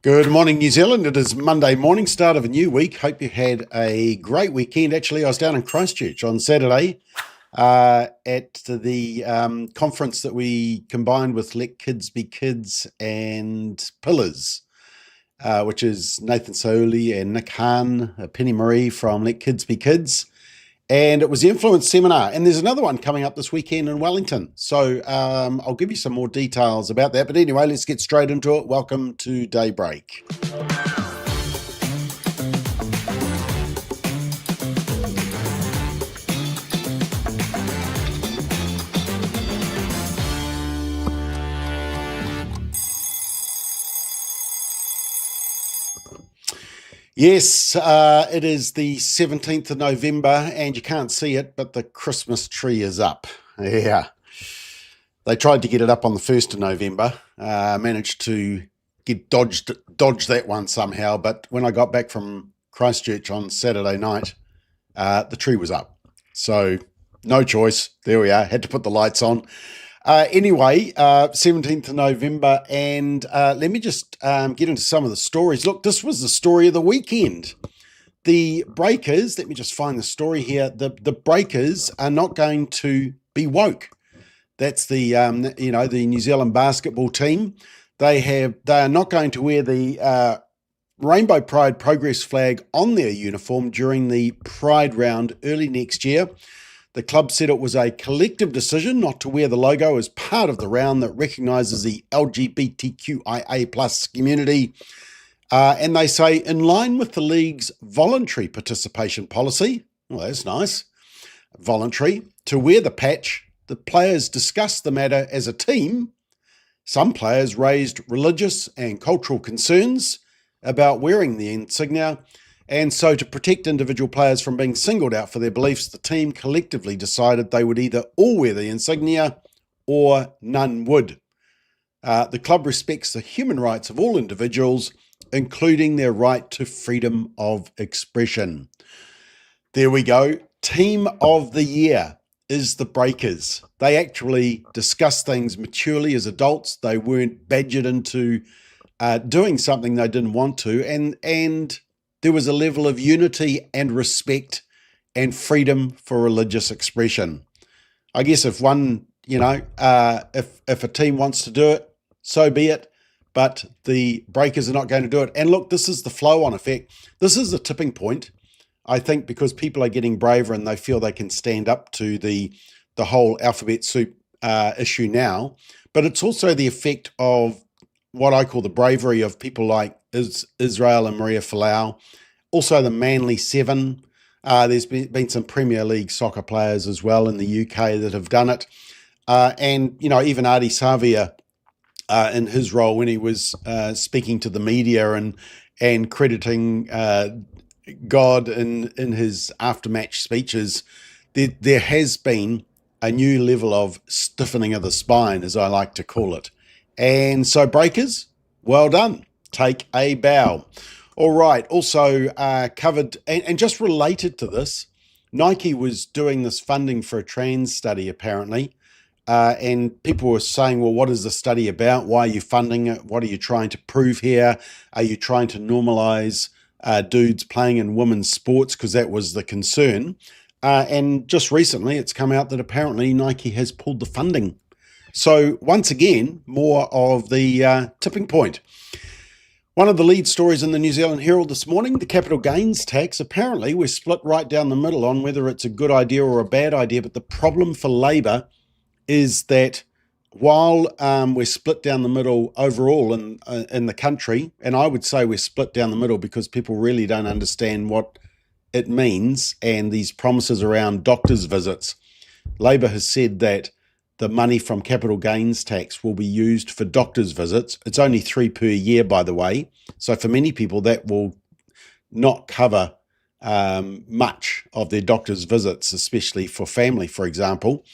Good morning, New Zealand. It is Monday morning, start of a new week. Hope you had a great weekend. Actually, I was down in Christchurch on Saturday at the conference that we combined with Let Kids Be Kids and Pillars, which is Nathan Sauli and Nick Hahn, Penny Marie from Let Kids Be Kids. And it was the Influence Seminar. And there's another one coming up this weekend in Wellington. So I'll give you some more details about that. But anyway, let's get straight into it. Welcome to Daybreak. Yes, it is the 17th of November, and you can't see it, but the Christmas tree is up. Yeah. They tried to get it up on the 1st of November, managed to get dodge that one somehow, but when I got back from Christchurch on Saturday night, the tree was up. So no choice. There we are. Had to put the lights on. Anyway, 17th of November, and let me just get into some of the stories. Look, this was the story of the weekend. The Breakers, let me just find the story here. The Breakers are not going to be woke. That's the the New Zealand basketball team. They are not going to wear the Rainbow Pride Progress flag on their uniform during the Pride round early next year. The club said it was a collective decision not to wear the logo as part of the round that recognises the LGBTQIA plus community. And they say, in line with the league's voluntary participation policy, well, that's nice, voluntary, to wear the patch, the players discussed the matter as a team. Some players raised religious and cultural concerns about wearing the insignia. And so to protect individual players from being singled out for their beliefs, the team collectively decided they would either all wear the insignia or none would. The club respects the human rights of all individuals, including their right to freedom of expression. There we go. Team of the year is the Breakers. They actually discussed things maturely as adults. They weren't badgered into doing something they didn't want to. And there was a level of unity and respect and freedom for religious expression. I guess if one, if a team wants to do it, so be it. But the Breakers are not going to do it. And look, this is the flow-on effect. This is the tipping point, I think, because people are getting braver and they feel they can stand up to the whole alphabet soup issue now. But it's also the effect of what I call the bravery of people like Israel and Maria Folau, also the Manly Seven. There's been some Premier League soccer players as well in the UK that have done it. And, even Adi Savia in his role when he was speaking to the media and crediting God in his after-match speeches, there has been a new level of stiffening of the spine, as I like to call it. And so Breakers, well done. Take a bow. All right. Also covered, and just related to this, Nike was doing this funding for a trans study, apparently. And people were saying, well, what is the study about? Why are you funding it? What are you trying to prove here? Are you trying to normalize dudes playing in women's sports? Because that was the concern. And just recently, it's come out that apparently Nike has pulled the funding. So once again, more of the tipping point. One of the lead stories in the New Zealand Herald this morning, the capital gains tax. Apparently, we're split right down the middle on whether it's a good idea or a bad idea. But the problem for Labour is that while we're split down the middle overall in the country, and I would say we're split down the middle because people really don't understand what it means and these promises around doctors' visits. Labour has said that the money from capital gains tax will be used for doctors' visits. It's only 3 per year, by the way. So for many people, that will not cover much of their doctor's visits, especially for family, for example.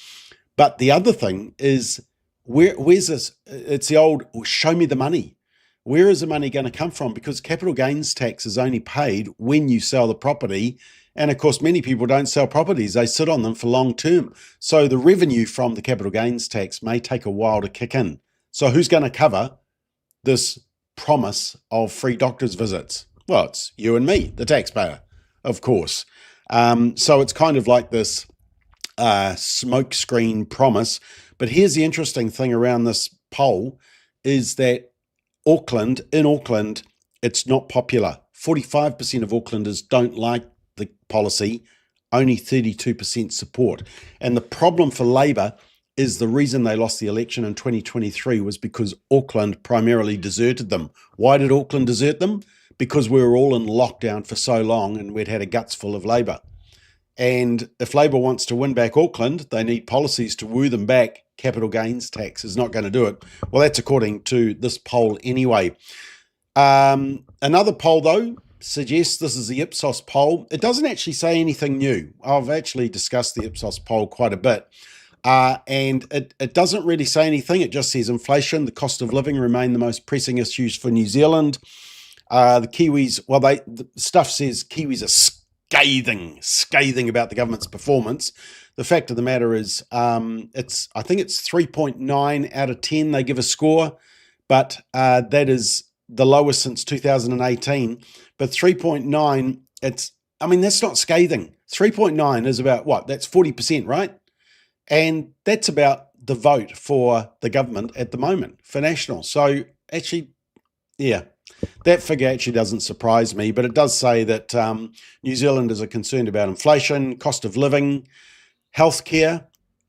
But the other thing is, where's this? It's the old, show me the money. Where is the money going to come from? Because capital gains tax is only paid when you sell the property. And of course, many people don't sell properties. They sit on them for long term. So the revenue from the capital gains tax may take a while to kick in. So who's going to cover this promise of free doctor's visits? Well, it's you and me, the taxpayer, of course. So it's kind of like this smokescreen promise. But here's the interesting thing around this poll is that in Auckland, it's not popular. 45% of Aucklanders don't like the policy, only 32% support. And the problem for Labour is the reason they lost the election in 2023 was because Auckland primarily deserted them. Why did Auckland desert them? Because we were all in lockdown for so long and we'd had a guts full of Labour. And if Labour wants to win back Auckland, they need policies to woo them back. Capital gains tax is not going to do it. Well, that's according to this poll anyway. Another poll, though, suggests this is the Ipsos poll. It doesn't actually say anything new. I've actually discussed the Ipsos poll quite a bit. And it doesn't really say anything. It just says inflation, the cost of living remain the most pressing issues for New Zealand. The Kiwis, well, the stuff says Kiwis are scathing about the government's performance. The fact of the matter is, I think it's 3.9 out of 10 they give a score, but that is the lowest since 2018. But 3.9, that's not scathing. 3.9 is about what? That's 40%, right? And that's about the vote for the government at the moment for National. So actually, yeah, that figure actually doesn't surprise me, but it does say that New Zealanders are concerned about inflation, cost of living, healthcare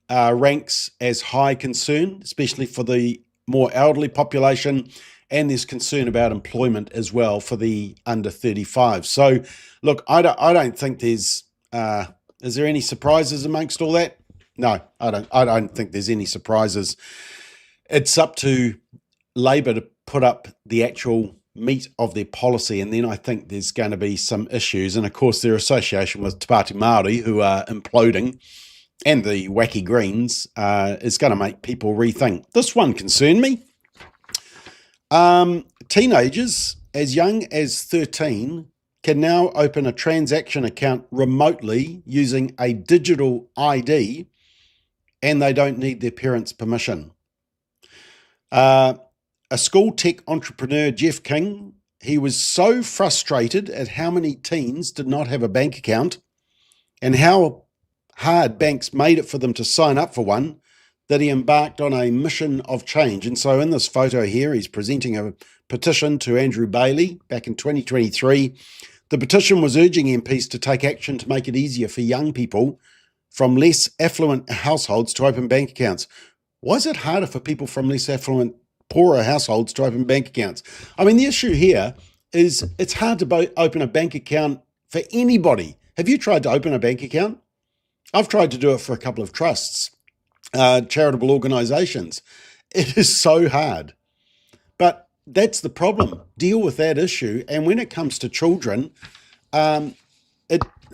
ranks as high concern, especially for the more elderly population, and there's concern about employment as well for the under 35. So, look, I don't think there's. Is there any surprises amongst all that? No, I don't think there's any surprises. It's up to Labour to put up the actual meat of their policy, and then I think there's going to be some issues. And of course, their association with Te Pāti Māori, who are imploding, and the wacky Greens is going to make people rethink. This one concerned me. Teenagers as young as 13 can now open a transaction account remotely using a digital ID, and they don't need their parents' permission. A school tech entrepreneur, Jeff King, he was so frustrated at how many teens did not have a bank account and how hard banks made it for them to sign up for one that he embarked on a mission of change. And so in this photo here, he's presenting a petition to Andrew Bailey back in 2023. The petition was urging MPs to take action to make it easier for young people from less affluent households to open bank accounts. Why is it harder for people from less affluent, poorer households to open bank accounts? I mean, the issue here is it's hard to open a bank account for anybody. Have you tried to open a bank account? I've tried to do it for a couple of trusts, charitable organisations. It is so hard. But that's the problem. Deal with that issue. And when it comes to children,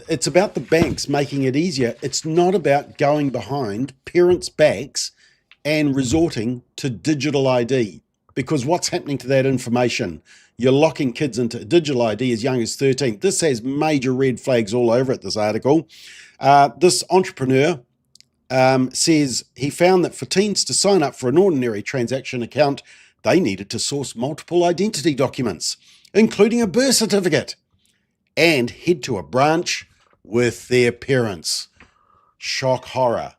it's about the banks making it easier. It's not about going behind parents' backs and resorting to digital ID, because what's happening to that information? You're locking kids into digital ID as young as 13. This has major red flags all over it, this article. This entrepreneur says he found that for teens to sign up for an ordinary transaction account, they needed to source multiple identity documents, including a birth certificate, and head to a branch with their parents. Shock horror.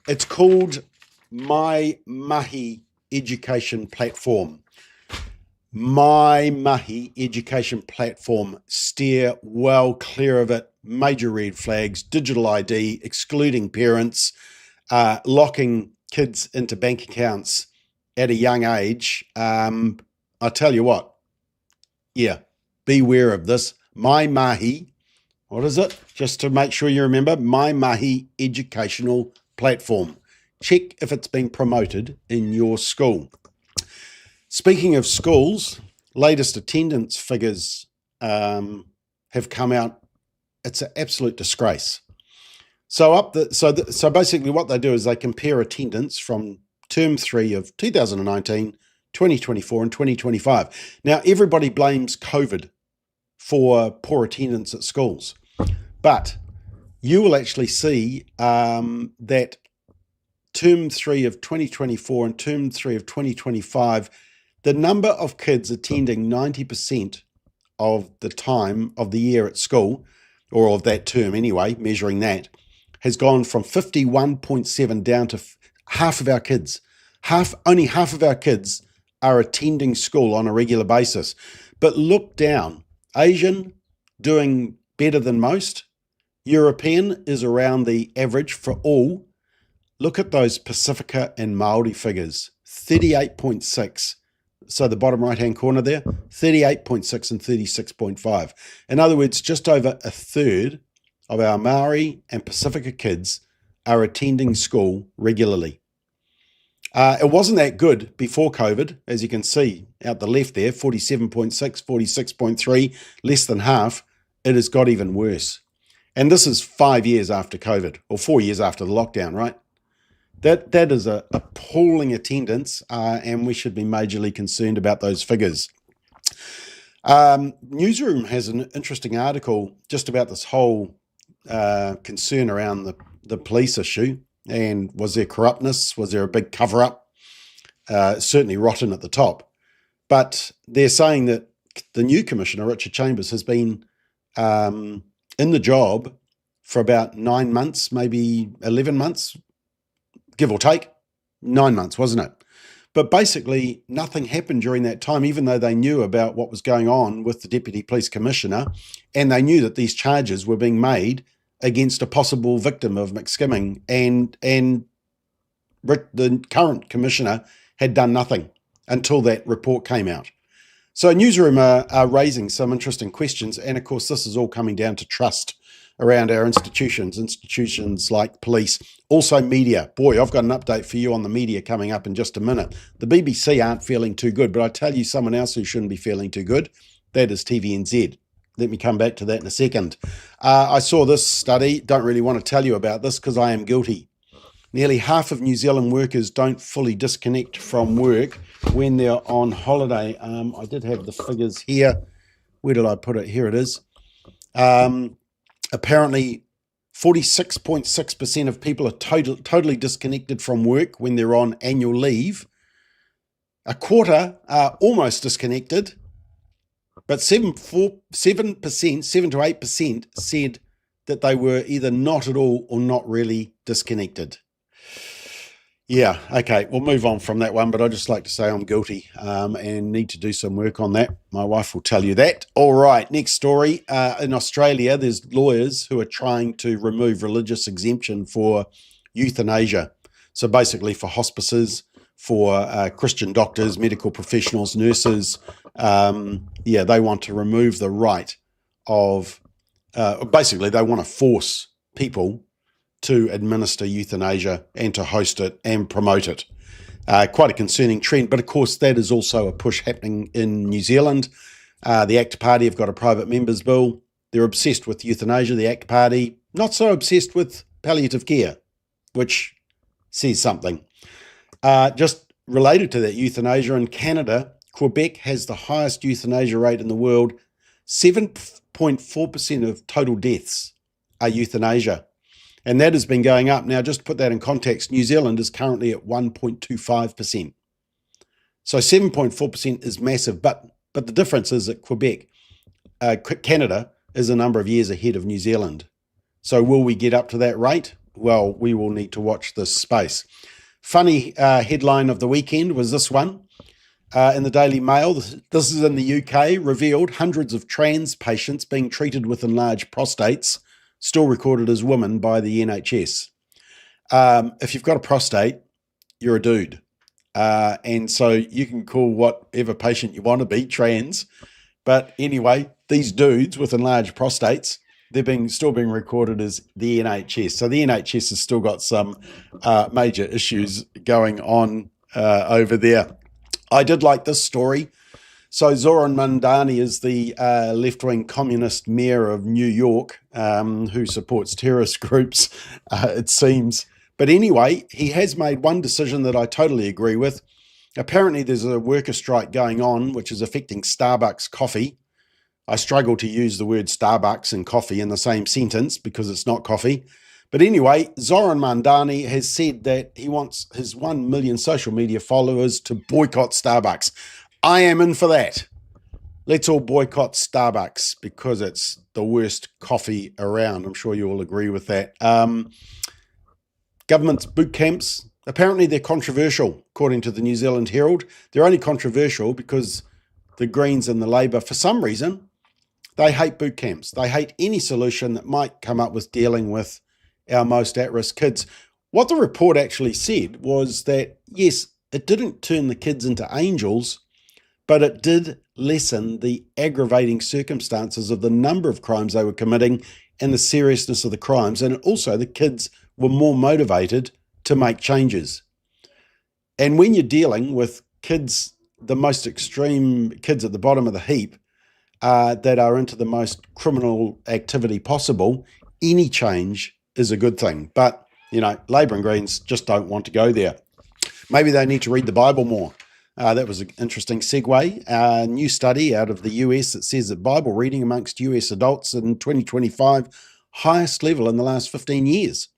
It's called My Mahi Education Platform. My Mahi Education Platform. Steer well clear of it. Major red flags, digital ID, excluding parents, locking kids into bank accounts at a young age. I tell you what, yeah, beware of this. My Mahi, what is it? Just to make sure you remember, My Mahi Educational Platform. Check if it's been promoted in your school. Speaking of schools, latest attendance figures have come out. It's an absolute disgrace. So basically what they do is they compare attendance from term 3 of 2019, 2024 and 2025. Now, everybody blames COVID for poor attendance at schools, but you will actually see that term 3 of 2024 and term 3 of 2025, The number of kids attending 90% of the time of the year at school, or of that term anyway, measuring that, has gone from 51.7 down to half of our kids. Only half of our kids are attending school on a regular basis. But look down. Asian, doing better than most. European is around the average for all. Look at those Pacifica and Māori figures. 38.6. So the bottom right-hand corner there, 38.6 and 36.5. In other words, just over a third of our Māori and Pacifica kids are attending school regularly. It wasn't that good before COVID, as you can see out the left there, 47.6, 46.3, less than half. It has got even worse. And this is 5 years after COVID, or 4 years after the lockdown, right? That is a appalling attendance, and we should be majorly concerned about those figures. Newsroom has an interesting article just about this whole concern around the police issue, and was there corruptness? Was there a big cover-up? Certainly rotten at the top. But they're saying that the new commissioner, Richard Chambers, has been in the job for about 9 months, maybe 11 months, give or take. 9 months, wasn't it? But basically nothing happened during that time, even though they knew about what was going on with the Deputy Police Commissioner, and they knew that these charges were being made against a possible victim of McSkimming, and the current commissioner had done nothing until that report came out. So Newsroom are raising some interesting questions, and of course this is all coming down to trust around our institutions like police, also media. Boy, I've got an update for you on the media coming up in just a minute. The BBC aren't feeling too good, but I tell you someone else who shouldn't be feeling too good. That is TVNZ. Let me come back to that in a second. I saw this study. Don't really want to tell you about this because I am guilty. Nearly half of New Zealand workers don't fully disconnect from work when they're on holiday. I did have the figures here. Where did I put it? Here it is. Apparently, 46.6% of people are totally disconnected from work when they're on annual leave. A quarter are almost disconnected, but 7 to 8% said that they were either not at all or not really disconnected. Yeah, okay, we'll move on from that one, but I'd just like to say I'm guilty and need to do some work on that. My wife will tell you that. All right, next story. In Australia, there's lawyers who are trying to remove religious exemption for euthanasia. So basically for hospices, for Christian doctors, medical professionals, nurses. They want to remove the right of, basically they want to force people to administer euthanasia and to host it and promote it. Quite a concerning trend, but of course that is also a push happening in New Zealand. The ACT Party have got a private members bill. They're obsessed with euthanasia. The ACT Party, not so obsessed with palliative care, which says something. Just related to that euthanasia, in Canada, Quebec has the highest euthanasia rate in the world. 7.4% of total deaths are euthanasia. And that has been going up. Now, just to put that in context, New Zealand is currently at 1.25%. So 7.4% is massive. But the difference is that Canada is a number of years ahead of New Zealand. So will we get up to that rate? Well, we will need to watch this space. Funny headline of the weekend was this one. In the Daily Mail, this is in the UK, revealed hundreds of trans patients being treated with enlarged prostates still recorded as women by the NHS. If you've got a prostate, you're a dude. And so you can call whatever patient you want to be trans. But anyway, these dudes with enlarged prostates, they're still being recorded as the NHS. So the NHS has still got some major issues going on over there. I did like this story. So Zoran Mandani is the left-wing communist mayor of New York who supports terrorist groups, it seems. But anyway, he has made one decision that I totally agree with. Apparently there's a worker strike going on, which is affecting Starbucks coffee. I struggle to use the word Starbucks and coffee in the same sentence because it's not coffee. But anyway, Zoran Mandani has said that he wants his 1 million social media followers to boycott Starbucks. I am in for that. Let's all boycott Starbucks because it's the worst coffee around. I'm sure you all agree with that. Government's boot camps, apparently they're controversial, according to the New Zealand Herald. They're only controversial because the Greens and the Labour, for some reason, they hate boot camps. They hate any solution that might come up with dealing with our most at-risk kids. What the report actually said was that, yes, it didn't turn the kids into angels, but it did lessen the aggravating circumstances of the number of crimes they were committing and the seriousness of the crimes. And also the kids were more motivated to make changes. And when you're dealing with kids, the most extreme kids at the bottom of the heap that are into the most criminal activity possible, any change is a good thing. But, you know, Labour and Greens just don't want to go there. Maybe they need to read the Bible more. That was an interesting segue. A new study out of the US that says that Bible reading amongst US adults in 2025, highest level in the last 15 years.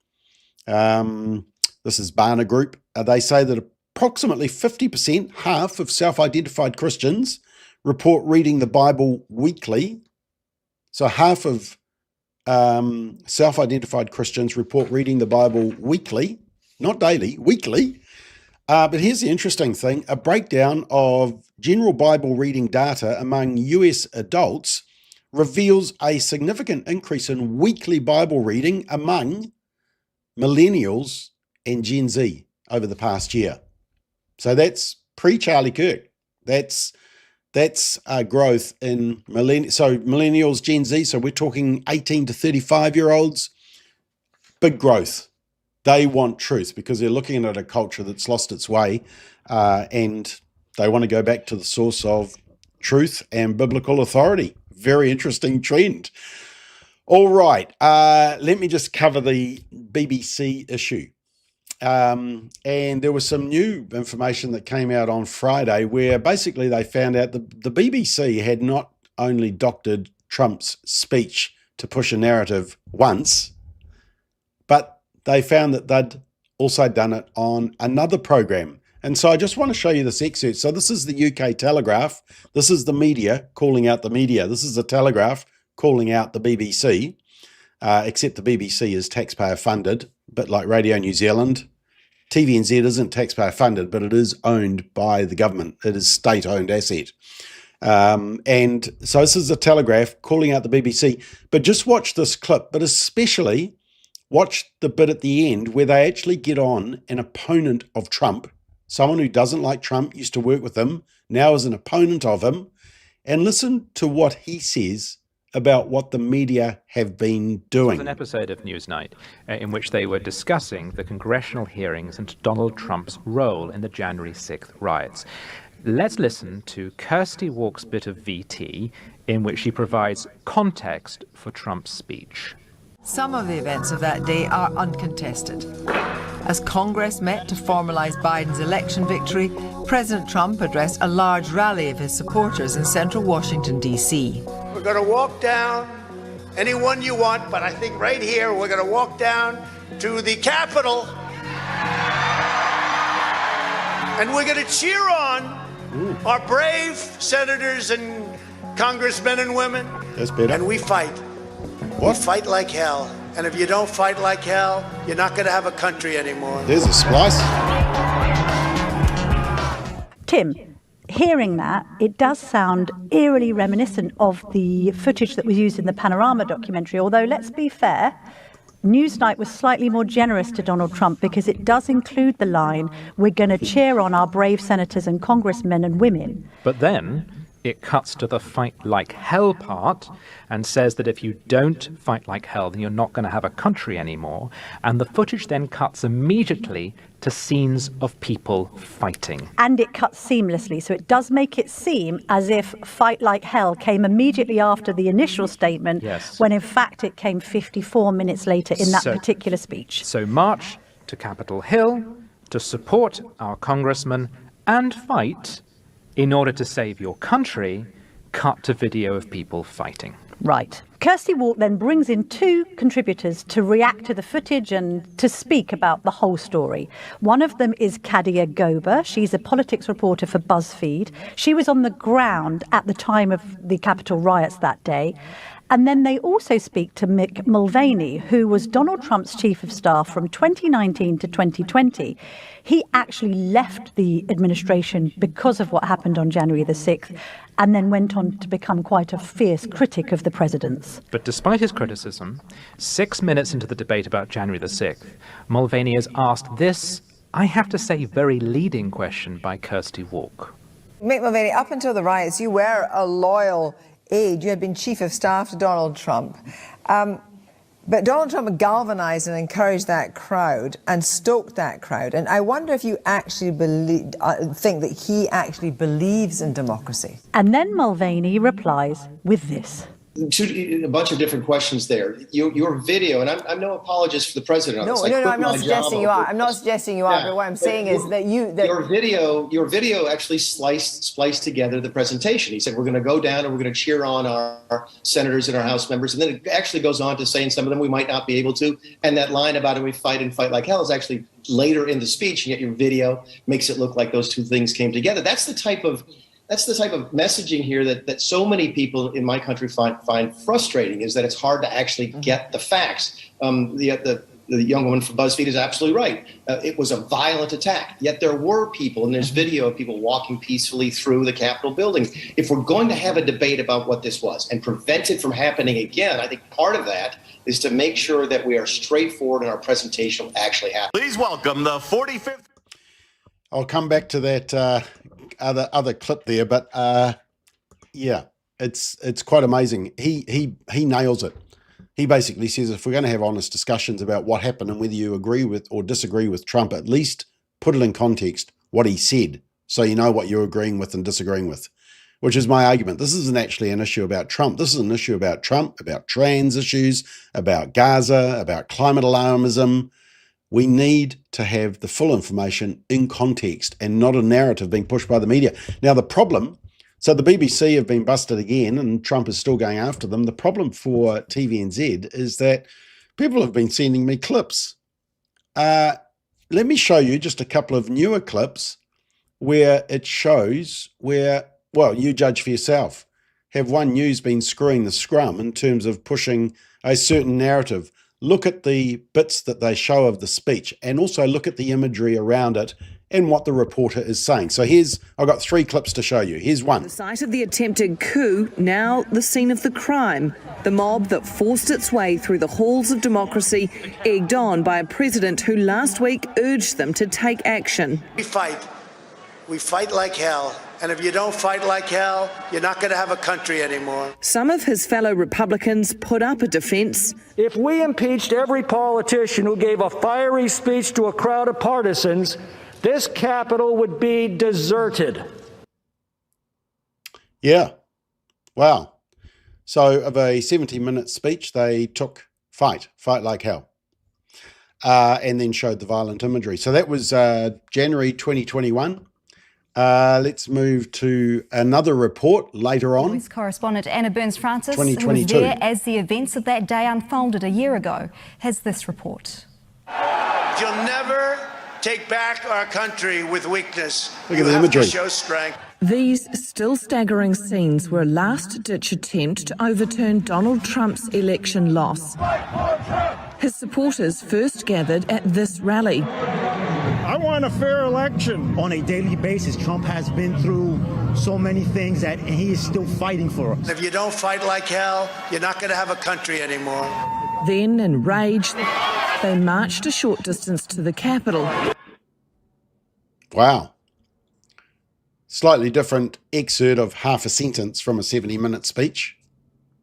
This is Barna Group. They say that approximately 50%, half of self-identified Christians report reading the Bible weekly. So half of self-identified Christians report reading the Bible weekly, not daily, weekly. But here's the interesting thing. A breakdown of general Bible reading data among US adults reveals a significant increase in weekly Bible reading among millennials and Gen Z over the past year. So that's pre-Charlie Kirk. That's growth in millennials, Gen Z. So we're talking 18 to 35-year-olds. Big growth. They want truth because they're looking at a culture that's lost its way, and they want to go back to the source of truth and biblical authority. Very interesting trend. All right, let me just cover the BBC issue. And there was some new information that came out on Friday where basically they found out the BBC had not only doctored Trump's speech to push a narrative once, but they found that they'd also done it on another program. And so I just want to show you this excerpt. So this is the UK Telegraph. This is the media calling out the media. This is the Telegraph calling out the BBC, except the BBC is taxpayer funded, a bit like Radio New Zealand. TVNZ isn't taxpayer funded, but it is owned by the government. It is state-owned asset. And so this is the Telegraph calling out the BBC. But just watch this clip, but especially watch the bit at the end where they actually get on an opponent of Trump, someone who doesn't like Trump, used to work with him, now is an opponent of him, and listen to what he says about what the media have been doing. It was an episode of Newsnight in which they were discussing the congressional hearings into Donald Trump's role in the January 6th riots. Let's listen to Kirsty Walk's bit of VT in which she provides context for Trump's speech. Some of the events of that day are uncontested. As Congress met to formalise Biden's election victory, President Trump addressed a large rally of his supporters in central Washington, D.C. We're going to walk down anyone you want, but I think right here we're going to walk down to the Capitol and we're going to cheer on our brave senators and congressmen and women. That's better. And we fight. What? We fight like hell. And if you don't fight like hell, you're not going to have a country anymore. There's a splice. Tim, hearing that, it does sound eerily reminiscent of the footage that was used in the Panorama documentary, although let's be fair, Newsnight was slightly more generous to Donald Trump because it does include the line, "We're going to cheer on our brave senators and congressmen and women." But then it cuts to the fight like hell part and says that if you don't fight like hell, then you're not going to have a country anymore. And the footage then cuts immediately to scenes of people fighting. And it cuts seamlessly, so it does make it seem as if fight like hell came immediately after the initial statement, yes, when in fact it came 54 minutes later in that particular speech. So march to Capitol Hill to support our congressman and fight in order to save your country, cut to video of people fighting. Right. Kirsty Walk then brings in two contributors to react to the footage and to speak about the whole story. One of them is Kadia Gober. She's a politics reporter for BuzzFeed. She was on the ground at the time of the Capitol riots that day. And then they also speak to Mick Mulvaney, who was Donald Trump's chief of staff from 2019 to 2020. He actually left the administration because of what happened on January the 6th, and then went on to become quite a fierce critic of the president's. But despite his criticism, 6 minutes into the debate about January the 6th, Mulvaney is asked this, I have to say, very leading question by Kirsty Walk. Mick Mulvaney, up until the riots, you were a loyal aide. You had been chief of staff to Donald Trump. But Donald Trump galvanized and encouraged that crowd and stoked that crowd. And I wonder if you actually think that he actually believes in democracy. And then Mulvaney replies with this. A bunch of different questions there. Your video, and I'm no apologist for the president. No, I'm not suggesting you are. I'm not suggesting you are. But what I'm saying is that your video actually spliced together the presentation. He said we're going to go down and we're going to cheer on our senators and our House members, and then it actually goes on to say in some of them we might not be able to. And that line about it, we fight and fight like hell, is actually later in the speech, and yet your video makes it look like those two things came together. That's the type of messaging here that so many people in my country find frustrating, is that it's hard to actually get the facts. The young woman from BuzzFeed is absolutely right. It was a violent attack, yet there were people, and there's video of people walking peacefully through the Capitol buildings. If we're going to have a debate about what this was and prevent it from happening again, I think part of that is to make sure that we are straightforward in our presentation will actually happen. Please welcome the 45th. I'll come back to that other clip there, but yeah, it's quite amazing. He nails it. He basically says if we're going to have honest discussions about what happened and whether you agree with or disagree with Trump, at least put it in context what he said, so you know what you're agreeing with and disagreeing with, which is my argument. This isn't actually an issue about Trump. This is an issue about Trump, about trans issues, about Gaza, about climate alarmism. We need to have the full information in context and not a narrative being pushed by the media. Now, the problem, so the BBC have been busted again and Trump is still going after them. The problem for TVNZ is that people have been sending me clips. Let me show you just a couple of newer clips where it shows where, well, you judge for yourself. Have One News been screwing the scrum in terms of pushing a certain narrative? Look at the bits that they show of the speech and also look at the imagery around it and what the reporter is saying. So I've got 3 clips to show you. Here's one. The site of the attempted coup, now the scene of the crime. The mob that forced its way through the halls of democracy, egged on by a president who last week urged them to take action. We fight like hell. And if you don't fight like hell, you're not going to have a country anymore. Some of his fellow Republicans put up a defence. If we impeached every politician who gave a fiery speech to a crowd of partisans, this Capitol would be deserted. Yeah. Wow. So of a 70-minute speech, they took fight like hell, and then showed the violent imagery. So that was January 2021. Let's move to another report later on. Kiwis correspondent Anna Burns-Francis, who was 2022. there as the events of that day unfolded a year ago, has this report. You'll never take back our country with weakness. Look at the imagery. To show strength. These still staggering scenes were a last-ditch attempt to overturn Donald Trump's election loss. His supporters first gathered at this rally. I want a fair election. On a daily basis, Trump has been through so many things that he is still fighting for us. If you don't fight like hell, you're not going to have a country anymore. Then, enraged, they marched a short distance to the Capitol. Wow. Slightly different excerpt of half a sentence from a 70-minute speech.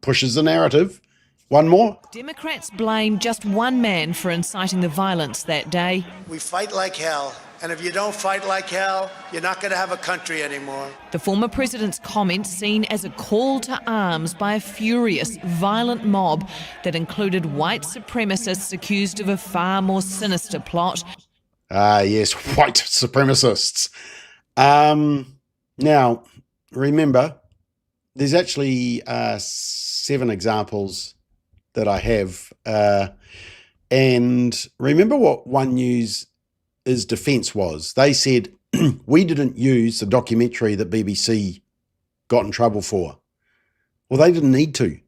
Pushes the narrative. One more. Democrats blame just one man for inciting the violence that day. We fight like hell. And if you don't fight like hell, you're not going to have a country anymore. The former president's comments seen as a call to arms by a furious, violent mob that included white supremacists accused of a far more sinister plot. Yes, white supremacists. Now, remember, there's actually 7 examples that I have. And remember what One News's defence was. They said, we didn't use the documentary that BBC got in trouble for. Well, they didn't need to.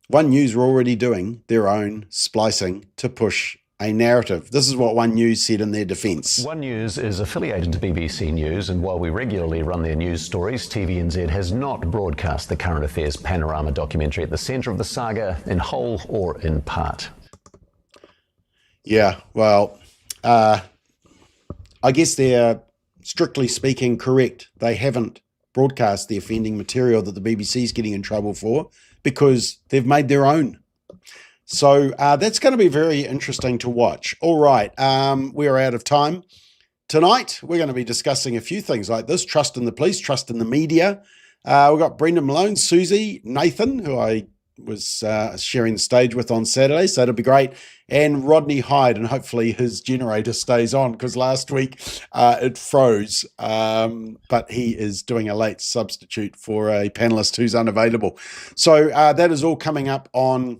One News were already doing their own splicing to push a narrative. This is what One News said in their defence. One News is affiliated to BBC News, and while we regularly run their news stories, TVNZ has not broadcast the current affairs panorama documentary at the centre of the saga in whole or in part. Yeah, well, I guess they're strictly speaking correct. They haven't broadcast the offending material that the BBC is getting in trouble for because they've made their own. So that's going to be very interesting to watch. All right, we're out of time. Tonight, we're going to be discussing a few things like this: trust in the police, trust in the media. We've got Brendan Malone, Susie, Nathan, who I was sharing the stage with on Saturday, so it'll be great, and Rodney Hyde, and hopefully his generator stays on because last week it froze, but he is doing a late substitute for a panelist who's unavailable. So that is all coming up on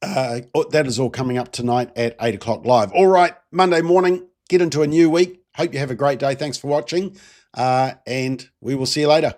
that is all coming up tonight at 8 o'clock live. All right, Monday morning, get into a new week. Hope you have a great day. Thanks for watching, and we will see you later.